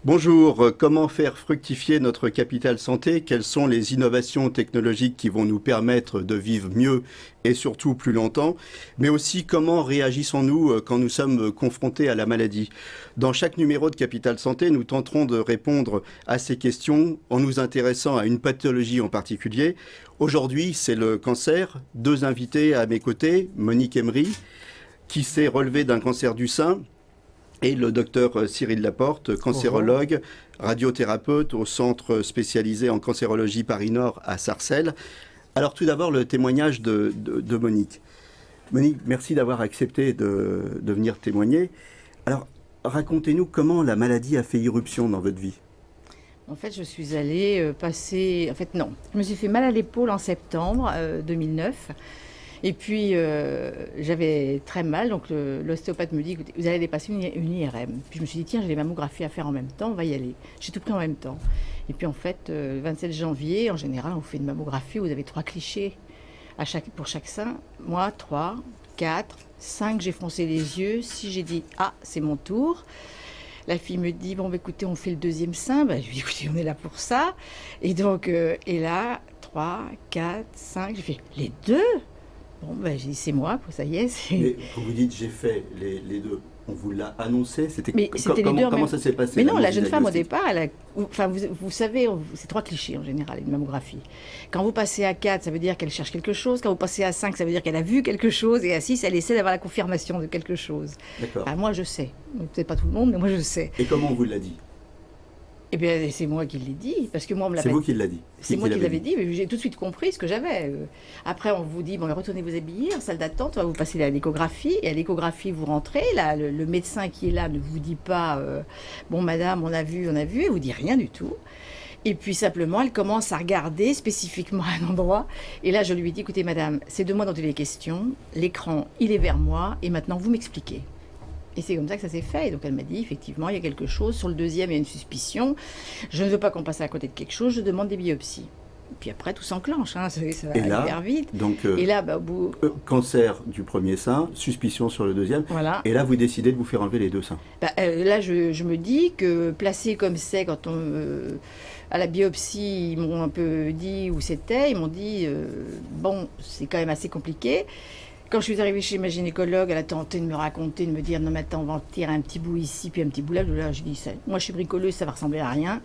Bonjour, comment faire fructifier notre capital santé? Quelles sont les innovations technologiques qui vont nous permettre de vivre mieux et surtout plus longtemps? Mais aussi, comment réagissons-nous quand nous sommes confrontés à la maladie? Dans chaque numéro de Capital Santé, nous tenterons de répondre à ces questions en nous intéressant à une pathologie en particulier. Aujourd'hui, c'est le cancer. Deux invités à mes côtés, Monique Emery, qui s'est relevée d'un cancer du sein, et le docteur Cyril Laporte, cancérologue, radiothérapeute au centre spécialisé en cancérologie Paris-Nord à Sarcelles. Alors tout d'abord, le témoignage de Monique. Monique, merci d'avoir accepté de venir témoigner. Alors, racontez-nous comment la maladie a fait irruption dans votre vie. En fait, je suis allée passer... En fait, non. Je me suis fait mal à l'épaule en septembre 2009. Et puis, j'avais très mal, donc l'ostéopathe me dit, écoutez, vous allez aller passer une IRM. Puis je me suis dit, tiens, j'ai des mammographies à faire en même temps, on va y aller. J'ai tout pris en même temps. Et puis en fait, le 27 janvier, en général, on fait une mammographie où vous avez 3 clichés pour chaque sein. Moi, 3, 4, 5, j'ai froncé les yeux. 6, j'ai dit, ah, c'est mon tour. La fille me dit, bon, bah, écoutez, on fait le deuxième sein. Bah, je lui dis, écoutez, on est là pour ça. Et donc, et là, 3, 4, 5, j'ai fait les deux. Bon, ben, j'ai dit, c'est moi, ça y est. Mais quand vous dites j'ai fait les deux, on vous l'a annoncé? C'était les deux comment ça s'est passé? Mais non, la jeune femme au départ, enfin, vous savez, c'est 3 clichés en général, une mammographie. Quand vous passez à 4, ça veut dire qu'elle cherche quelque chose. Quand vous passez à 5, ça veut dire qu'elle a vu quelque chose. Et à 6, elle essaie d'avoir la confirmation de quelque chose. D'accord. Enfin, moi, je sais. Peut-être pas tout le monde, mais moi, je sais. Et comment on vous l'a dit? Eh bien, c'est moi qui l'ai dit, parce que moi, on me l'a C'est vous qui l'avez dit. C'est moi qui l'avais dit, mais j'ai tout de suite compris ce que j'avais. Après, on vous dit, bon, retournez vous habiller en salle d'attente, on va vous passer à l'échographie, et à l'échographie, vous rentrez, là, le médecin qui est là ne vous dit pas, bon, madame, on a vu, elle vous dit rien du tout. Et puis, simplement, elle commence à regarder spécifiquement un endroit, et là, je lui dis, écoutez, madame, c'est de moi dont il est question, l'écran, il est vers moi, et maintenant, vous m'expliquez. Et c'est comme ça que ça s'est fait. Et donc elle m'a dit, effectivement, il y a quelque chose. Sur le deuxième, il y a une suspicion. Je ne veux pas qu'on passe à côté de quelque chose. Je demande des biopsies. Et puis après, tout s'enclenche. Hein. Ça va hyper vite. Donc, et là, bah, au bout... cancer du premier sein, suspicion sur le deuxième. Voilà. Et là, vous décidez de vous faire enlever les deux seins. Bah, là, je me dis que placé comme c'est, quand on... à la biopsie, ils m'ont un peu dit où c'était. Ils m'ont dit, bon, c'est quand même assez compliqué. Quand je suis arrivée chez ma gynécologue, elle a tenté de me raconter, de me dire, non mais attends, on va en tirer un petit bout ici, puis un petit bout là. Là, j'ai dit, moi je suis bricoleuse, ça va ressembler à rien.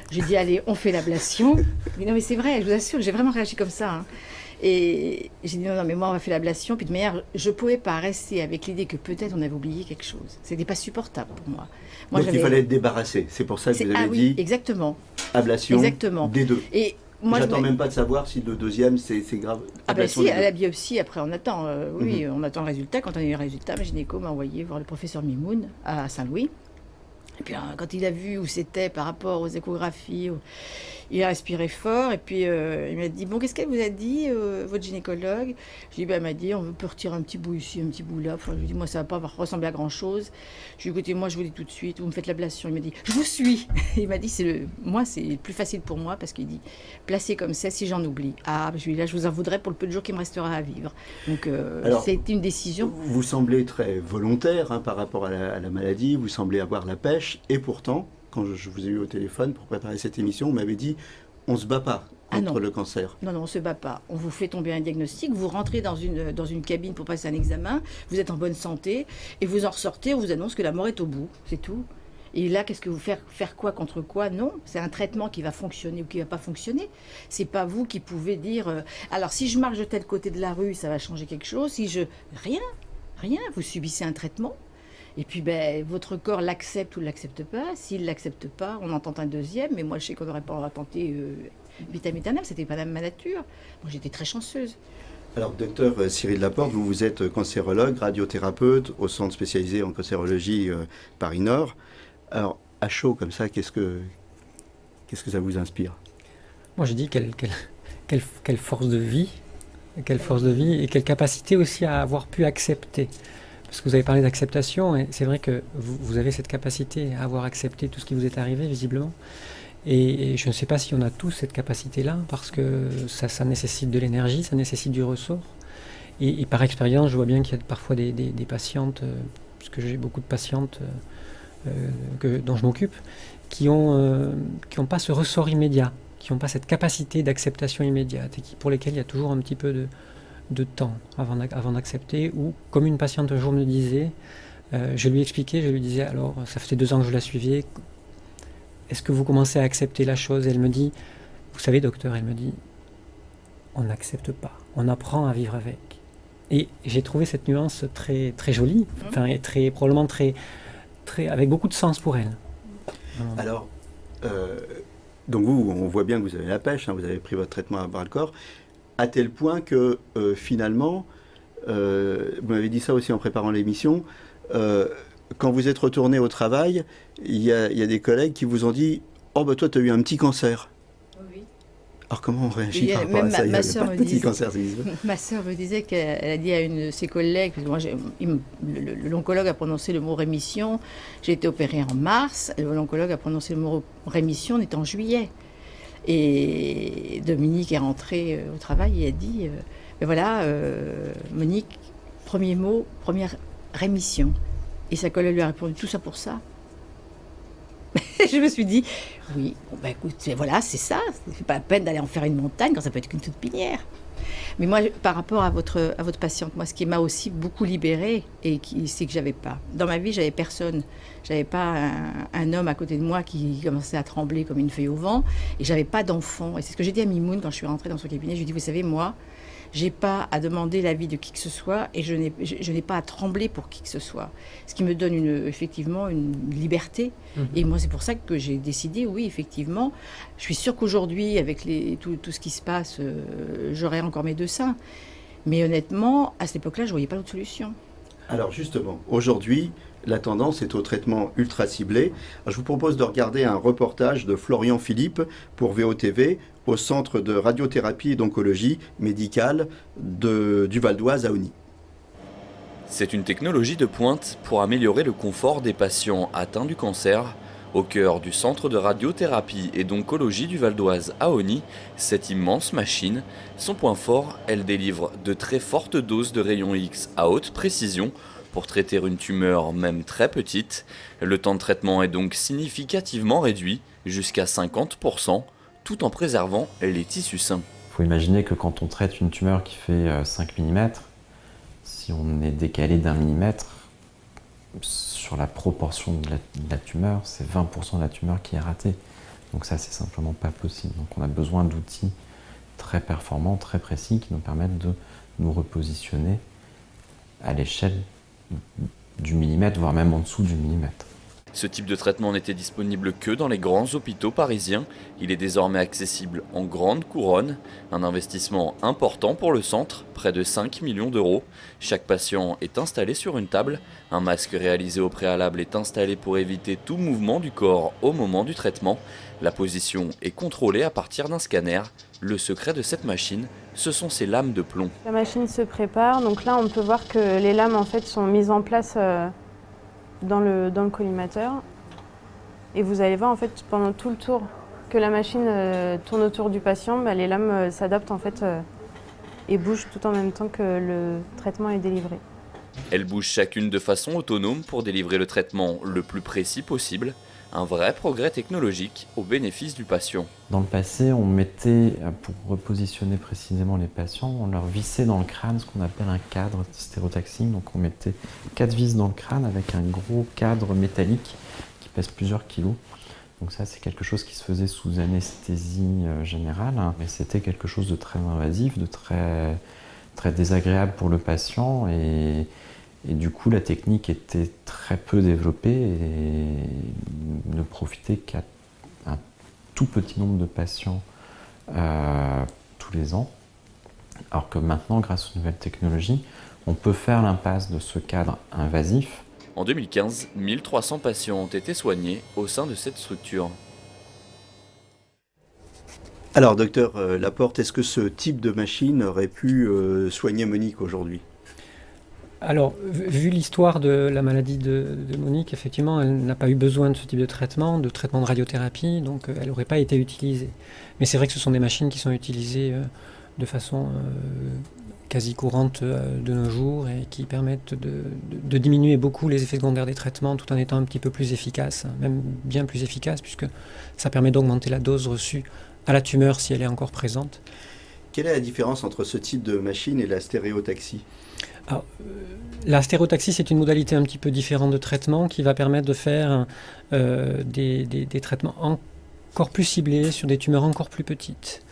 J'ai dit, allez, on fait l'ablation. Mais non mais c'est vrai, je vous assure, j'ai vraiment réagi comme ça. Hein. Et j'ai dit, non mais moi on va faire l'ablation. Puis de manière, je ne pouvais pas rester avec l'idée que peut-être on avait oublié quelque chose. C'était pas supportable pour moi. Donc il fallait être débarrassé. C'est pour ça que vous avez dit, exactement. Ablation des deux. Et j'attends même pas de savoir si le deuxième c'est grave. Ah ben si, à la biopsie, après on attend, on attend le résultat. Quand on a eu le résultat, ma gynéco m'a envoyé voir le professeur Mimoun à Saint-Louis. Et puis quand il a vu où c'était par rapport aux échographies, il a respiré fort et puis il m'a dit, bon, qu'est-ce qu'elle vous a dit, votre gynécologue? Je lui ai dit, elle m'a dit, on peut retirer un petit bout ici, un petit bout là. Enfin, je lui ai dit, moi ça va pas ressembler à grand-chose. Je lui ai dit, écoutez, moi je vous dis tout de suite, vous me faites l'ablation. Il m'a dit, je vous suis. Il m'a dit, moi c'est le plus facile pour moi parce qu'il dit, placé comme ça, si j'en oublie. Ah, je lui ai dit, là je vous en voudrais pour le peu de jours qui me restera à vivre. Donc c'est une décision. Vous semblez très volontaire par rapport à la maladie, vous semblez avoir la pêche. Et pourtant, quand je vous ai eu au téléphone pour préparer cette émission, vous m'avez dit, on ne se bat pas contre le cancer. Non, on ne se bat pas. On vous fait tomber un diagnostic, vous rentrez dans une cabine pour passer un examen, vous êtes en bonne santé, et vous en ressortez, on vous annonce que la mort est au bout, c'est tout. Et là, qu'est-ce que vous faire quoi contre quoi? Non, c'est un traitement qui va fonctionner ou qui ne va pas fonctionner. C'est pas vous qui pouvez dire, alors si je marche de tel côté de la rue, ça va changer quelque chose. Rien, vous subissez un traitement. Et puis, votre corps l'accepte ou ne l'accepte pas. S'il ne l'accepte pas, on en tente un deuxième. Mais moi, je sais qu'on n'aurait pas tenté vitam aeternam. C'était pas ma nature. Moi, j'étais très chanceuse. Alors, docteur Cyril Laporte, vous êtes cancérologue, radiothérapeute au centre spécialisé en cancérologie Paris-Nord. Alors, à chaud comme ça, qu'est-ce que ça vous inspire? Moi, je dis quelle force de vie, et quelle capacité aussi à avoir pu accepter. Parce que vous avez parlé d'acceptation, et c'est vrai que vous avez cette capacité à avoir accepté tout ce qui vous est arrivé, visiblement. Et je ne sais pas si on a tous cette capacité-là, parce que ça nécessite de l'énergie, ça nécessite du ressort. Et par expérience, je vois bien qu'il y a parfois des patientes, parce que j'ai beaucoup de patientes dont je m'occupe, qui n'ont pas ce ressort immédiat, qui n'ont pas cette capacité d'acceptation immédiate et pour lesquels il y a toujours un petit peu de temps avant d'accepter. Ou comme une patiente un jour me disait, je lui expliquais, je lui disais, alors ça faisait 2 ans que je la suivais, est-ce que vous commencez à accepter la chose? Et elle me dit, vous savez docteur, elle me dit, on n'accepte pas, on apprend à vivre avec. Et j'ai trouvé cette nuance très, très jolie, enfin, et probablement très, avec beaucoup de sens pour elle. Alors, donc vous, on voit bien que vous avez la pêche, hein, vous avez pris votre traitement à bras-le-corps, à tel point que finalement, vous m'avez dit ça aussi en préparant l'émission, quand vous êtes retourné au travail, il y a des collègues qui vous ont dit « Oh, bah toi, tu as eu un petit cancer ». Oui. Alors comment on réagit par rapport à ça? Ma sœur me disait, cancer, ma sœur me disait qu'elle a dit à une de ses collègues, parce que moi, l'oncologue a prononcé le mot rémission, j'ai été opérée en mars, l'oncologue a prononcé le mot rémission, on est en juillet. Et Dominique est rentrée au travail et a dit, ben voilà, Monique, premier mot, première rémission. Et sa collègue lui a répondu, tout ça pour ça? Je me suis dit, oui, bon, bah écoute, voilà, c'est ça. C'est pas la peine d'aller en faire une montagne quand ça peut être qu'une toute pinière. Mais moi, par rapport à votre patiente, moi, ce qui m'a aussi beaucoup libérée, c'est que j'avais pas. Dans ma vie, j'avais personne. J'avais pas un homme à côté de moi qui commençait à trembler comme une feuille au vent. Et j'avais pas d'enfant. Et c'est ce que j'ai dit à Mimoun quand je suis rentrée dans son cabinet. Je lui ai dit, vous savez, moi, j'ai pas à demander l'avis de qui que ce soit et je n'ai pas à trembler pour qui que ce soit. Ce qui me donne effectivement une liberté. Et moi, c'est pour ça que j'ai décidé, oui, effectivement. Je suis sûre qu'aujourd'hui, avec tout ce qui se passe, j'aurai encore mes 2 seins. Mais honnêtement, à cette époque-là, je ne voyais pas d'autre solution. Alors justement, aujourd'hui, la tendance est au traitement ultra ciblé. Alors, je vous propose de regarder un reportage de Florian Philippe pour VOTV au Centre de radiothérapie et d'oncologie médicale du Val d'Oise à Osny. C'est une technologie de pointe pour améliorer le confort des patients atteints du cancer. Au cœur du Centre de radiothérapie et d'oncologie du Val d'Oise à Osny, cette immense machine, son point fort, elle délivre de très fortes doses de rayons X à haute précision pour traiter une tumeur même très petite. Le temps de traitement est donc significativement réduit, jusqu'à 50%, tout en préservant les tissus sains. Il faut imaginer que quand on traite une tumeur qui fait 5 mm, si on est décalé d'1 millimètre, sur la proportion de la tumeur, c'est 20% de la tumeur qui est ratée. Donc ça, c'est simplement pas possible. Donc on a besoin d'outils très performants, très précis, qui nous permettent de nous repositionner à l'échelle du millimètre, voire même en dessous du millimètre. Ce type de traitement n'était disponible que dans les grands hôpitaux parisiens. Il est désormais accessible en grande couronne. Un investissement important pour le centre, près de 5 millions d'euros. Chaque patient est installé sur une table. Un masque réalisé au préalable est installé pour éviter tout mouvement du corps au moment du traitement. La position est contrôlée à partir d'un scanner. Le secret de cette machine, ce sont ses lames de plomb. La machine se prépare. Donc là, on peut voir que les lames en fait, sont mises en place dans le collimateur. Et vous allez voir en fait pendant tout le tour que la machine tourne autour du patient, les lames s'adaptent en fait et bougent tout en même temps que le traitement est délivré. Elles bougent chacune de façon autonome pour délivrer le traitement le plus précis possible. Un vrai progrès technologique au bénéfice du patient. Dans le passé, on mettait, pour repositionner précisément les patients, on leur vissait dans le crâne ce qu'on appelle un cadre stéréotaxique. Donc on mettait 4 vis dans le crâne avec un gros cadre métallique qui pèse plusieurs kilos. Donc ça, c'est quelque chose qui se faisait sous anesthésie générale, mais c'était quelque chose de très invasif, de très, très désagréable pour le patient. Et du coup, la technique était très peu développée et ne profitait qu'à un tout petit nombre de patients tous les ans. Alors que maintenant, grâce aux nouvelles technologies, on peut faire l'impasse de ce cadre invasif. En 2015, 1300 patients ont été soignés au sein de cette structure. Alors, docteur Laporte, est-ce que ce type de machine aurait pu soigner Monique aujourd'hui ? Alors, vu l'histoire de la maladie de Monique, effectivement, elle n'a pas eu besoin de ce type de traitement de radiothérapie, donc elle n'aurait pas été utilisée. Mais c'est vrai que ce sont des machines qui sont utilisées de façon quasi courantes de nos jours et qui permettent de diminuer beaucoup les effets secondaires des traitements tout en étant un petit peu plus efficaces, même bien plus efficaces, puisque ça permet d'augmenter la dose reçue à la tumeur si elle est encore présente. Quelle est la différence entre ce type de machine et la stéréotaxie ? Alors, la stéréotaxie, c'est une modalité un petit peu différente de traitement qui va permettre de faire des traitements encore plus ciblés sur des tumeurs encore plus petites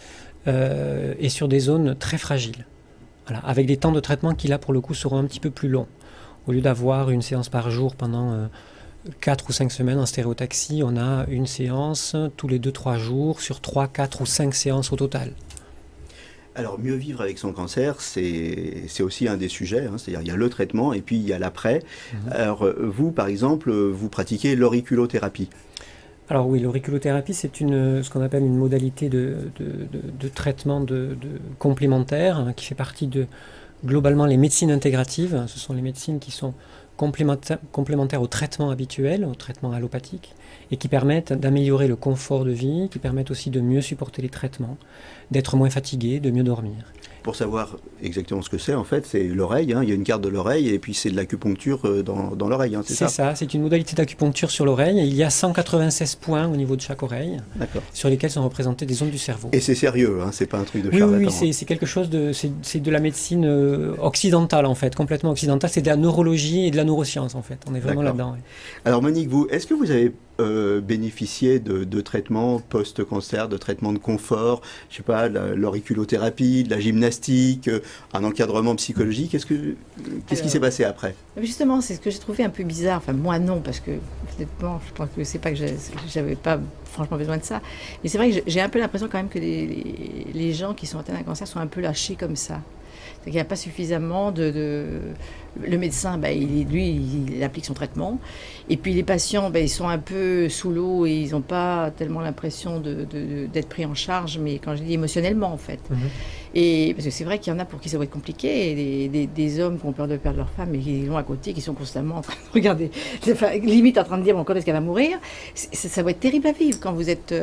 et sur des zones très fragiles. Voilà, avec des temps de traitement qui, là, pour le coup, seront un petit peu plus longs. Au lieu d'avoir une séance par jour pendant 4 ou 5 semaines en stéréotaxie, on a une séance tous les 2-3 jours sur 3, 4 ou 5 séances au total. Alors, mieux vivre avec son cancer, c'est aussi un des sujets. Hein, c'est-à-dire, il y a le traitement et puis il y a l'après. Alors, vous, par exemple, vous pratiquez l'auriculothérapie. Alors oui, l'auriculothérapie, c'est ce qu'on appelle une modalité de traitement complémentaire qui fait partie de, globalement, les médecines intégratives. Ce sont les médecines qui sont complémentaires au traitement habituel, au traitement allopathique, et qui permettent d'améliorer le confort de vie, qui permettent aussi de mieux supporter les traitements, d'être moins fatigué, de mieux dormir. Pour savoir exactement ce que c'est, en fait, c'est l'oreille. Hein. Il y a une carte de l'oreille et puis c'est de l'acupuncture dans l'oreille. Hein, c'est ça ? C'est ça, c'est une modalité d'acupuncture sur l'oreille. Il y a 196 points au niveau de chaque oreille, sur lesquels sont représentées des zones du cerveau. Et c'est sérieux, hein, c'est pas un truc de oui, charlatan. Oui, c'est quelque chose c'est de la médecine occidentale, en fait, complètement occidentale. C'est de la neurologie et de la neuroscience, en fait. On est vraiment là-dedans. Oui. Alors Monique, vous, est-ce que vous avez bénéficié de traitements post-cancer, de traitements de confort, je sais pas, l'auriculothérapie, de la gymnastique, un encadrement psychologique. Qu'est-ce qui s'est passé après ? Justement, c'est ce que j'ai trouvé un peu bizarre. Enfin, moi non, parce que honnêtement, je pense que c'est pas que j'avais pas franchement besoin de ça. Mais c'est vrai que j'ai un peu l'impression quand même que les gens qui sont atteints d'un cancer sont un peu lâchés comme ça. Il n'y a pas suffisamment Le médecin, il applique son traitement. Et puis les patients, ils sont un peu sous l'eau et ils n'ont pas tellement l'impression d'être pris en charge, mais quand je dis émotionnellement, en fait. Et parce que c'est vrai qu'il y en a pour qui ça va être compliqué. Et des hommes qui ont peur de perdre leur femme et qui sont à côté, qui sont constamment en train de regarder, limite en train de dire quand est-ce qu'elle va mourir. Ça va être terrible à vivre quand vous êtes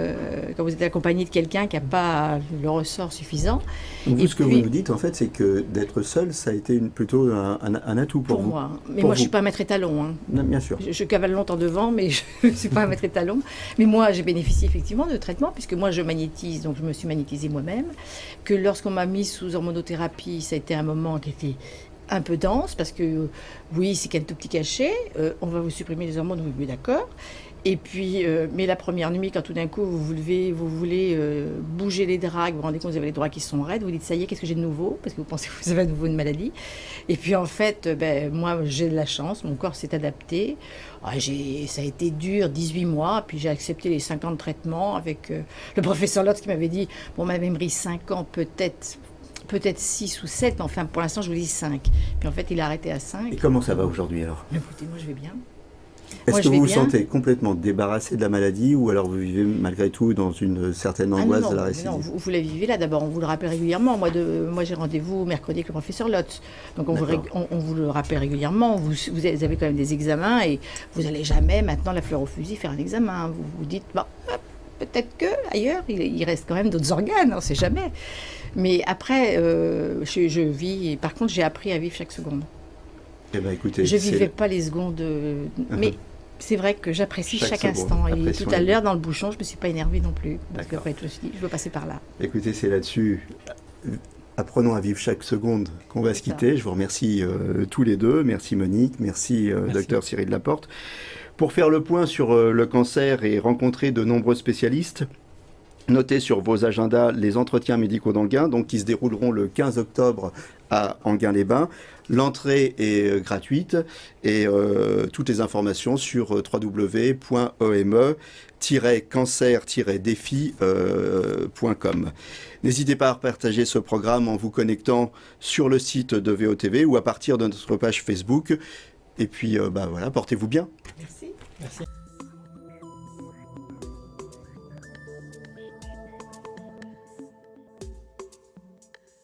accompagné de quelqu'un qui n'a pas le ressort suffisant. Donc vous, ce que vous nous dites, en fait, c'est que d'être seul, ça a été plutôt un atout pour vous. Moi. Mais moi, je ne suis pas un maître étalon. Hein. Non, bien sûr. Je cavale longtemps devant, mais je ne suis pas un maître étalon. Mais moi, j'ai bénéficié effectivement de traitements, puisque moi, je magnétise, donc je me suis magnétisée moi-même. Que lorsqu'on m'a mise sous hormonothérapie, ça a été un moment qui était un peu dense, parce que oui, c'est qu'un tout petit cachet. On va vous supprimer les hormones, oui, d'accord. Et puis, mais la première nuit, quand tout d'un coup vous vous levez, vous voulez bouger les draps, vous vous rendez compte que vous avez les draps qui sont raides, vous dites ça y est, qu'est-ce que j'ai de nouveau ? Parce que vous pensez que vous avez à nouveau une maladie. Et puis en fait, moi j'ai de la chance, mon corps s'est adapté. Ça a été dur, 18 mois, puis j'ai accepté les 5 ans de traitement avec le professeur Lotz qui m'avait dit, bon, ma mémoire 5 ans peut-être 6 ou 7, mais enfin pour l'instant je vous dis 5. Puis en fait il a arrêté à 5. Et comment ça va aujourd'hui alors ? Écoutez, moi je vais bien. Est-ce que vous vous sentez complètement débarrassé de la maladie ou alors vous vivez malgré tout dans une certaine angoisse de la récidive ? Non, vous la vivez là. D'abord, on vous le rappelle régulièrement. Moi j'ai rendez-vous mercredi avec le professeur Lotz. Donc on vous le rappelle régulièrement. Vous avez quand même des examens et vous n'allez jamais maintenant la fleur au fusil faire un examen. Vous vous dites, peut-être que ailleurs, il reste quand même d'autres organes, on ne sait jamais. Mais après, je vis. Et par contre, j'ai appris à vivre chaque seconde. Eh ben, écoutez, je ne vivais pas les secondes, mais c'est vrai que j'apprécie chaque instant. Et tout à l'heure, dans le bouchon, je ne me suis pas énervée non plus. Parce qu'après tout, je me suis dit, je veux passer par là. Écoutez, c'est là-dessus. Apprenons à vivre chaque seconde qu'on va se quitter. Je vous remercie tous les deux. Merci Monique, merci Dr Cyril Laporte. Pour faire le point sur le cancer et rencontrer de nombreux spécialistes, notez sur vos agendas les entretiens médicaux d'Enghien, donc qui se dérouleront le 15 octobre à Enghien-les-Bains. L'entrée est gratuite et toutes les informations sur www.ome-cancer-défi.com. N'hésitez pas à partager ce programme en vous connectant sur le site de VOTV ou à partir de notre page Facebook. Et puis, voilà, portez-vous bien. Merci. Merci.